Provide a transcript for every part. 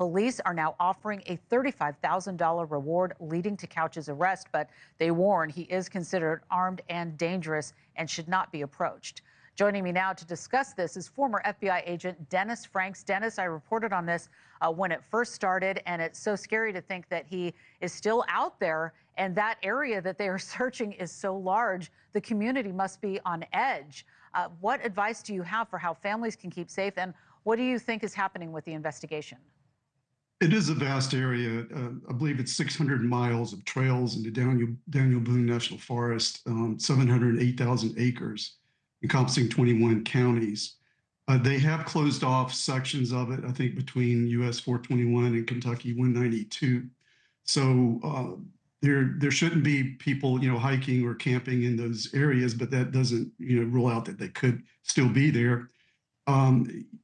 Police are now offering a $35,000 reward leading to Couch's arrest, but they warn he is considered armed and dangerous and should not be approached. Joining me now to discuss this is former FBI agent Dennis Franks. Dennis, I reported on this when it first started, and it's so scary to think that he is still out there, and that area that they are searching is so large, the community must be on edge. What advice do you have for how families can keep safe, and what do you think is happening with the investigation? It is a vast area. I believe it's 600 miles of trails into Daniel Boone National Forest, 708,000 acres, encompassing 21 counties. They have closed off sections of it, I think, between US 421 and Kentucky 192. So there shouldn't be people, hiking or camping in those areas, but that doesn't, rule out that they could still be there.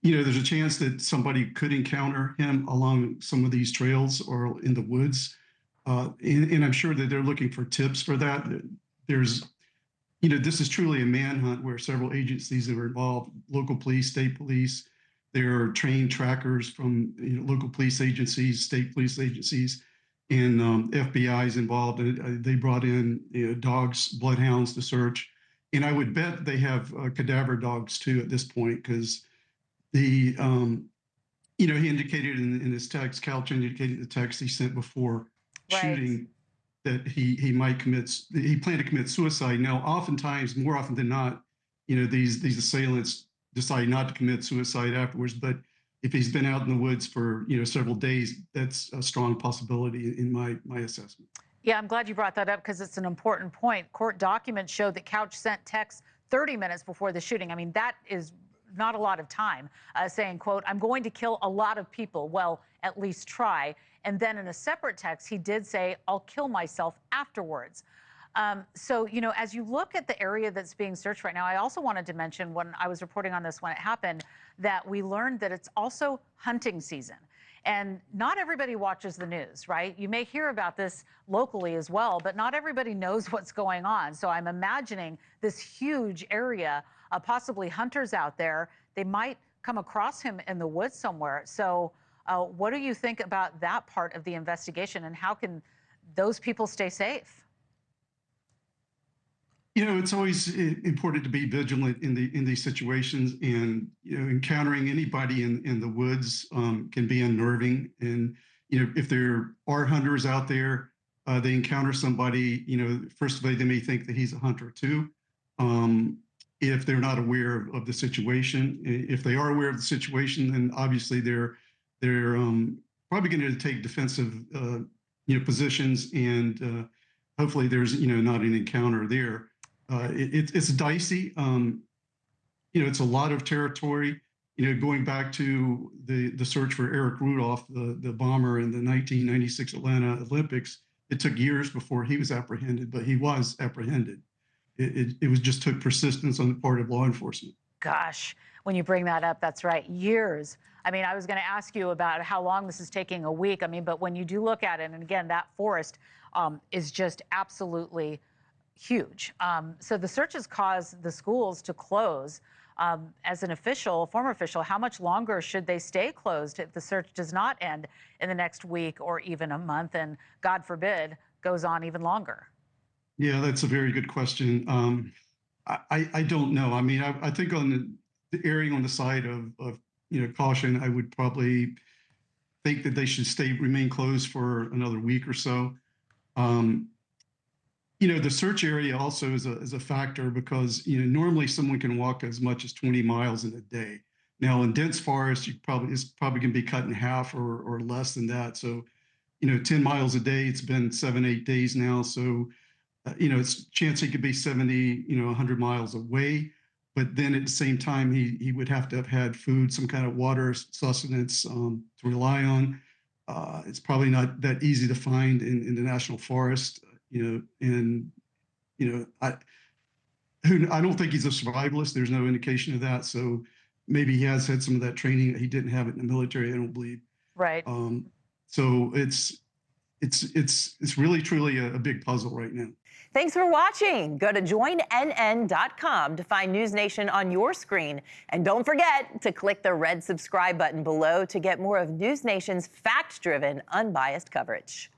There's a chance that somebody could encounter him along some of these trails or in the woods. And I'm sure that they're looking for tips for that. This is truly a manhunt where several agencies are involved, local police, state police. There are trained trackers from local police agencies, state police agencies, and FBI is involved. They brought in dogs, bloodhounds to search. And I would bet they have cadaver dogs too at this point, because he indicated in his text, Couch indicated the text he sent before shooting that he planned to commit suicide. Now, oftentimes, more often than not, these assailants decide not to commit suicide afterwards. But if he's been out in the woods for several days, that's a strong possibility in my assessment. Yeah, I'm glad you brought that up because it's an important point. Court documents show that Couch sent texts 30 minutes before the shooting. I mean, that is not a lot of time, saying, quote, "I'm going to kill a lot of people." Well, at least try. And then in a separate text, he did say, "I'll kill myself afterwards." So, as you look at the area that's being searched right now, I also wanted to mention when I was reporting on this when it happened, that we learned that it's also hunting season. And not everybody watches the news, right? You may hear about this locally as well, but not everybody knows what's going on. So I'm imagining this huge area, possibly hunters out there, they might come across him in the woods somewhere. So what do you think about that part of the investigation, and how can those people stay safe? It's always important to be vigilant in these situations, and encountering anybody in the woods can be unnerving. And if there are hunters out there, they encounter somebody. First of all, they may think that he's a hunter too. If they're not aware of the situation, if they are aware of the situation, then obviously they're probably going to take defensive positions, and hopefully there's not an encounter there. It's dicey. It's a lot of territory. Going back to the search for Eric Rudolph, the bomber in the 1996 Atlanta Olympics, it took years before he was apprehended, but he was apprehended. It was just took persistence on the part of law enforcement. Gosh, when you bring that up, that's right, years. I mean, I was going to ask you about how long this is taking a week. I mean, but when you do look at it, and again, that forest is just absolutely huge. So the searches caused the schools to close. As an official, former official, how much longer should they stay closed if the search does not end in the next week or even a month, and God forbid, goes on even longer? Yeah, that's a very good question. I don't know. I mean, I think on the erring on the side of caution, I would probably think that they should remain closed for another week or so. The search area also is a factor, because normally someone can walk as much as 20 miles in a day. Now in dense forest, it's probably going to be cut in half or less than that. So 10 miles a day. It's been 7-8 days now. So it's a chance he could be 70 100 miles away. But then at the same time, he would have to have had food, some kind of water sustenance to rely on. It's probably not that easy to find in the national forest. I don't think he's a survivalist. There's no indication of that. So maybe he has had some of that training that he didn't have it in the military, I don't believe. Right. So it's really truly a big puzzle right now. Thanks for watching. Go to joinnn.com to find NewsNation on your screen. And don't forget to click the red subscribe button below to get more of NewsNation's fact-driven, unbiased coverage.